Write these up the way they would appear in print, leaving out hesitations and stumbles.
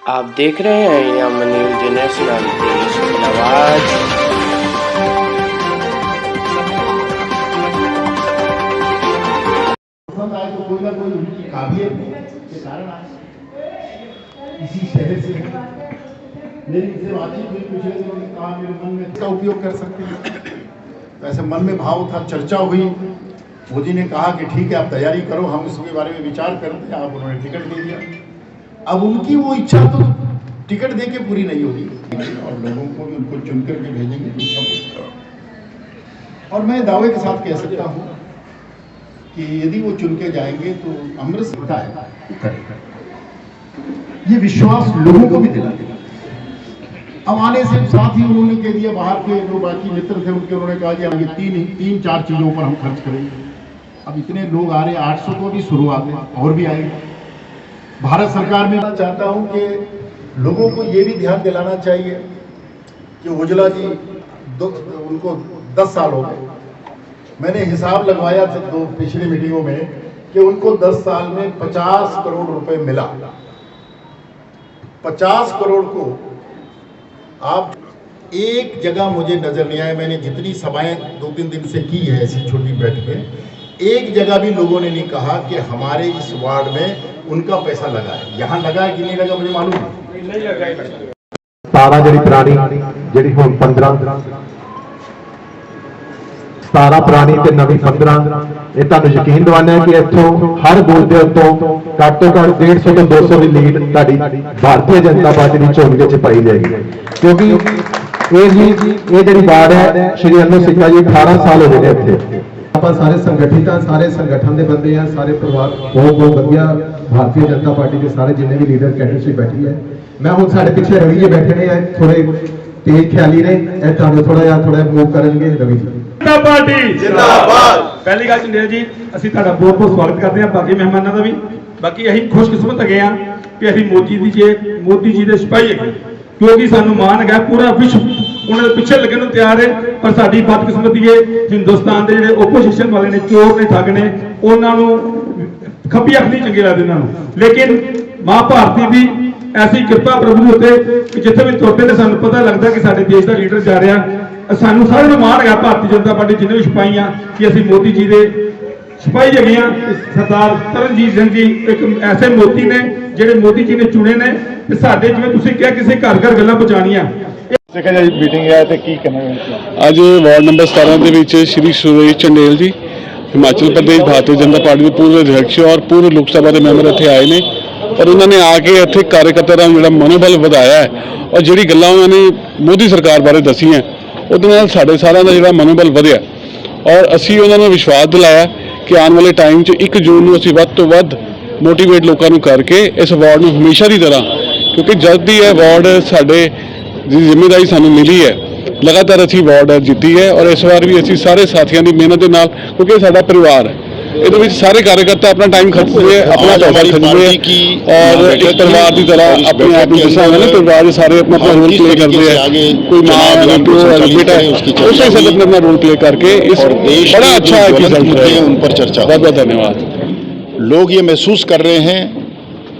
आप देख रहे हैं यमन न्यूज़ नेशनल, देश की आवाज़। पसंद आए तो कोई ना कोई उनकी काबिलियत के कारण आए इसी शहर से। मेरी इनसे बातचीत हुई, पिछले दिनों ने कहा मेरे मन में का उपयोग कर सकते हैं। वैसे मन में भाव था, चर्चा हुई। मोदी ने कहा कि ठीक है आप तैयारी करो, हम इसके बारे में विचार करते हैं। आप उन्होंने टिकट दे दिया। अब उनकी वो इच्छा तो टिकट दे के पूरी नहीं होगी, और लोगों को भी उनको चुन करके भेजेंगे। और मैं दावे के साथ कह सकता हूँ कि यदि वो चुन के जाएंगे तो अमृत होता है, ये विश्वास लोगों को भी दिला देगा। अब आने से साथ ही उन्होंने कह दिया, बाहर के जो बाकी मित्र थे उनके, उन्होंने कहा कि ये तीन चार चीजों पर हम खर्च करेंगे। अब इतने लोग आ रहे, 800 को भी शुरुआत है, और भी आएंगे। भारत सरकार में मैं चाहता हूं कि लोगों को ये भी ध्यान दिलाना चाहिए कि उज्ज्वला जी उनको 10 साल हो गए। मैंने हिसाब लगवाया था पिछली मीटिंगों में कि उनको 10 साल में 50 करोड़ रुपए मिला। 50 करोड़ को आप एक जगह मुझे नजर नहीं आया। मैंने जितनी सभाएं 2-3 दिन से की है ऐसी छोटी बैठकें, एक जगह भी लोगों ने नहीं कहा कि हमारे इस वार्ड में उनका पैसा लगा है। यहाँ लगा है कि नहीं लगा मुझे मालूम नहीं लगा। तारा जी पुरानी जी हम 15 17 पुरानी ते नवी 15, ये तुहानू यकीन दिवाना कि इत्थों हर बूथ के उत्तों घੱਟ ਤੋਂ ਘੱਟ 150 ਤੋਂ 200 की लीड तुहाडी भारतीय जनता पार्टी की झोली च पाई जाएगी। क्योंकि ये जी वार्ड है श्री अनु सिक्का जी 18 साल हो गए इत्थे। ਆਪਾਂ ਸਾਰੇ ਸੰਗਠਿਤ ਆ, ਸਾਰੇ ਸੰਗਠਨ ਦੇ ਬੰਦੇ ਆ, ਸਾਰੇ ਪਰਿਵਾਰ ਬਹੁਤ ਵਧੀਆ भारतीय जनता पार्टी के सारे जिन्हें भी लीडर कैडेट्स बैठी है। मैं हूँ साढ़े पिछे रवि जी बैठे ने, थोड़े तेज ख्याली ने, थोड़ा मूव करेंगे। रवि जी जनता पार्टी जिंदाबाद। पहली गल चंदेल जी ਅਸੀਂ ਤੁਹਾਡਾ ਬਹੁਤ ਬਹੁਤ ਸਵਾਗਤ ਕਰਦੇ ਹਾਂ, ਬਾਕੀ ਮਹਿਮਾਨਾਂ ਦਾ ਵੀ। ਬਾਕੀ ਅਸੀਂ ਖੁਸ਼ਕਿਸਮਤ ਹੈਗੇ ਆ ਕਿ ਅਸੀਂ ਮੋਦੀ ਜੀ ਦੇ ਸਿਪਾਹੀ ਹੈਗੇ, ਕਿਉਂਕਿ ਸਾਨੂੰ ਮਾਣ ਹੈਗਾ ਪੂਰਾ ਵਿਸ਼ਵ ਉਹਨਾਂ ਦੇ ਪਿੱਛੇ ਲੱਗਣ ਨੂੰ ਤਿਆਰ ਹੈ। ਪਰ ਸਾਡੀ ਬਦਕਿਸਮਤੀ ਹੈ ਹਿੰਦੁਸਤਾਨ ਦੇ ਜਿਹੜੇ ਓਪੋਜੀਸ਼ਨ ਵਾਲੇ ਨੇ, ਚੋਰ ਨੇ, ਠੱਗ ਨੇ, ਉਹਨਾਂ ਨੂੰ ਖੱਬੀ ਅੱਖ ਨਹੀਂ ਚੰਗੀ ਲੱਗਦੀ ਉਹਨਾਂ ਨੂੰ। ਲੇਕਿਨ ਮਾਂ ਭਾਰਤੀ ਦੀ ਐਸੀ ਕਿਰਪਾ ਪ੍ਰਭੂ ਉੱਤੇ ਕਿ ਜਿੱਥੇ ਵੀ ਤੁਰਦੇ ਨੇ ਸਾਨੂੰ ਪਤਾ ਲੱਗਦਾ ਕਿ ਸਾਡੇ ਦੇਸ਼ ਦਾ ਲੀਡਰ ਜਾ ਰਿਹਾ। ਸਾਨੂੰ ਸਾਰਿਆਂ ਨੂੰ ਮਾਣ ਹੈਗਾ ਭਾਰਤੀ ਜਨਤਾ ਪਾਰਟੀ ਜਿੰਨੇ ਵੀ ਸਿਪਾਹੀ ਆ ਕਿ ਅਸੀਂ ਮੋਦੀ ਜੀ ਦੇ ਸਿਪਾਹੀ ਹੈਗੇ ਆ। ਸਰਦਾਰ ਤਰਨਜੀਤ ਸਿੰਘ ਜੀ ਇੱਕ ਐਸੇ ਮੋਤੀ ਨੇ ਜਿਹੜੇ ਮੋਦੀ ਜੀ ਨੇ ਚੁਣੇ ਨੇ ਤੇ ਸਾਡੇ ਜਿਵੇਂ ਤੁਸੀਂ ਕਿਹਾ ਕਿਸੇ ਘਰ ਘਰ ਗੱਲਾਂ ਪਹੁੰਚਾਉਣੀਆਂ। मीटिंग है तो की कहना ਅੱਜ ਵਾਰਡ ਨੰਬਰ 17 ਦੇ ਵਿੱਚ ਸ਼੍ਰੀ ਸੁਰੇਸ਼ ਚੰਡੇਲ ਜੀ ਹਿਮਾਚਲ ਪ੍ਰਦੇਸ਼ ਭਾਰਤੀ ਜਨਤਾ ਪਾਰਟੀ ਦੇ ਪੂਰੇ ਅਧਿਕਸ਼ ਔਰ ਪੂਰੇ ਲੋਕ ਸਭਾ ਦੇ ਮੈਂਬਰ ਇੱਥੇ ਆਏ ਨੇ, ਔਰ ਉਹਨਾਂ ਨੇ ਆ ਕੇ ਇੱਥੇ ਕਾਰਜਕਰਤਾ ਦਾ ਜਿਹੜਾ ਮਨੋਬਲ ਵਧਾਇਆ ਹੈ, ਔਰ ਜਿਹੜੀ ਗੱਲਾਂ ਉਹਨਾਂ ਨੇ ਮੋਦੀ ਸਰਕਾਰ ਬਾਰੇ ਦੱਸੀਆਂ ਉਹਦੇ ਨਾਲ ਸਾਡੇ ਸਾਰਿਆਂ ਦਾ ਜਿਹੜਾ ਮਨੋਬਲ ਵਧਿਆ। ਔਰ ਅਸੀਂ ਉਹਨਾਂ ਨੂੰ ਵਿਸ਼ਵਾਸ ਦਿਲਾਇਆ ਕਿ ਆਉਣ ਵਾਲੇ ਟਾਈਮ 'ਚ 1 ਜੂਨ ਨੂੰ ਅਸੀਂ ਵੱਧ ਤੋਂ ਵੱਧ ਮੋਟੀਵੇਟ ਲੋਕਾਂ ਨੂੰ ਕਰਕੇ ਇਸ ਵਾਰਡ ਨੂੰ ਹਮੇਸ਼ਾ ਦੀ ਤਰ੍ਹਾਂ, ਕਿਉਂਕਿ ਜਦ ਦੀ ਇਹ ਵਾਰਡ ਸਾਡੇ ਦੀ ਜ਼ਿੰਮੇਵਾਰੀ ਸਾਨੂੰ ਮਿਲੀ ਹੈ, लगातार असी वार्ड जीती है। और इस बार भी असी सारे साथियों की मेहनत के नाल, क्योंकि साडा परिवार है, ये सारे कार्यकर्ता अपना टाइम खर्चते हैं, अपना पैसा खर्चते हैं, और एक परिवार की तरह अपने आप को दसा है ना, परिवार सारे अपना अपना रोल प्ले करते हैं। कोई माँ है, प्यो है, बेटा है, उस हिसाब से अपना रोल प्ले करके इस बड़ा अच्छा रिजल्ट है। उन पर चर्चा, बहुत बहुत धन्यवाद। लोग ये महसूस कर रहे हैं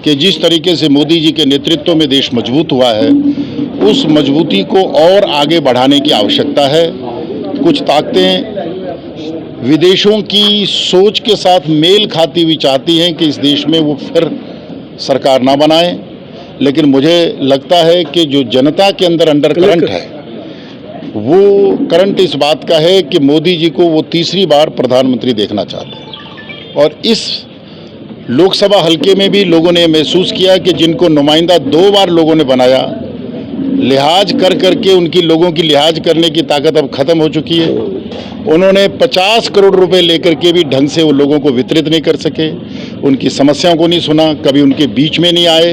कि जिस तरीके से मोदी जी के नेतृत्व में देश मजबूत हुआ है, उस मजबूती को और आगे बढ़ाने की आवश्यकता है। कुछ ताकतें विदेशों की सोच के साथ मेल खाती हुई चाहती हैं कि इस देश में वो फिर सरकार ना बनाएं, लेकिन मुझे लगता है कि जो जनता के अंदर अंडर करंट है, वो करंट इस बात का है कि मोदी जी को वो तीसरी बार प्रधानमंत्री देखना चाहते हैं। और इस लोकसभा हल्के में भी लोगों ने महसूस किया कि जिनको नुमाइंदा 2 बार लोगों ने बनाया, लिहाज कर करके उनकी लोगों की लिहाज करने की ताकत अब ख़त्म हो चुकी है। उन्होंने 50 करोड़ रुपए लेकर के भी ढंग से वो लोगों को वितरित नहीं कर सके, उनकी समस्याओं को नहीं सुना, कभी उनके बीच में नहीं आए।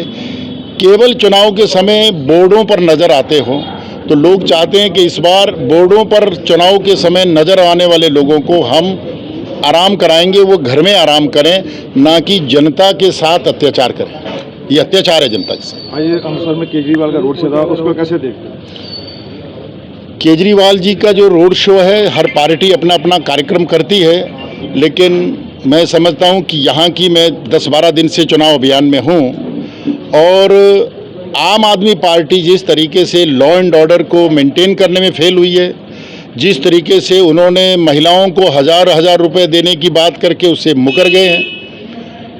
केवल चुनाव के समय बोर्डों पर नज़र आते हों, तो लोग चाहते हैं कि इस बार बोर्डों पर चुनाव के समय नज़र आने वाले लोगों को हम आराम कराएंगे, वो घर में आराम करें, ना कि जनता के साथ अत्याचार करें। ये अत्याचार है जनता के साथ। आज अमृतसर में केजरीवाल का रोड शो था, उसको कैसे देखते हैं? केजरीवाल जी का जो रोड शो है, हर पार्टी अपना अपना कार्यक्रम करती है, लेकिन मैं समझता हूं कि यहाँ की मैं 10-12 दिन से चुनाव अभियान में हूं, और आम आदमी पार्टी जिस तरीके से लॉ एंड ऑर्डर को मेंटेन करने में फेल हुई है, जिस तरीके से उन्होंने महिलाओं को हजार हजार रुपए देने की बात करके उससे मुकर गए हैं,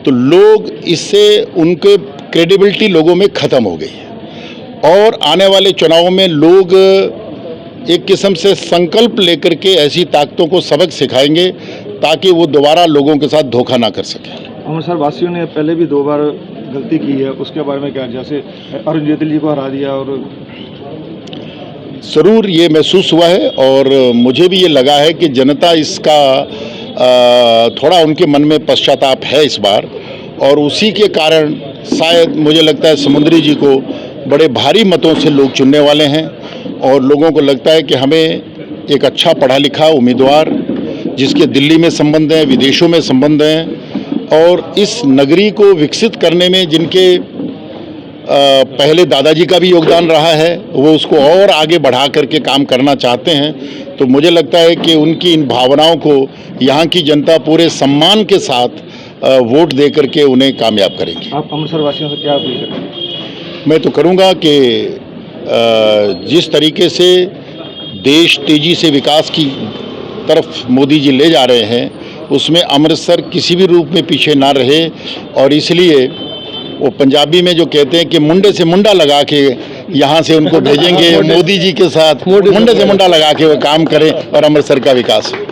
तो लोग इससे उनके क्रेडिबिलिटी लोगों में ख़त्म हो गई है। और आने वाले चुनाव में लोग एक किस्म से संकल्प लेकर के ऐसी ताकतों को सबक सिखाएंगे ताकि वो दोबारा लोगों के साथ धोखा ना कर सकें। अमृतसर वासियों ने पहले भी 2 बार गलती की है, उसके बारे में क्या, जैसे अरुण जेटली जी को हरा दिया, और ज़रूर ये महसूस हुआ है और मुझे भी ये लगा है कि जनता इसका थोड़ा उनके मन में पश्चाताप है इस बार, और उसी के कारण शायद मुझे लगता है समुद्री जी को बड़े भारी मतों से लोग चुनने वाले हैं। और लोगों को लगता है कि हमें एक अच्छा पढ़ा लिखा उम्मीदवार जिसके दिल्ली में संबंध हैं, विदेशों में संबंध हैं, और इस नगरी को विकसित करने में जिनके पहले दादाजी का भी योगदान रहा है, वो उसको और आगे बढ़ा करके काम करना चाहते हैं। तो मुझे लगता है कि उनकी इन भावनाओं को यहाँ की जनता पूरे सम्मान के साथ वोट दे करके उन्हें कामयाब करेगी। आप अमृतसर वासियों से क्या अपील करेंगे? मैं तो करूँगा कि जिस तरीके से देश तेजी से विकास की तरफ मोदी जी ले जा रहे हैं, उसमें अमृतसर किसी भी रूप में पीछे ना रहे। और इसलिए वो पंजाबी में जो कहते हैं कि मुंडे से मुंडा लगा के यहाँ से उनको भेजेंगे मोदी जी के साथ, मुंडे से मुंडा लगा के वो काम करें और अमृतसर का विकास हो।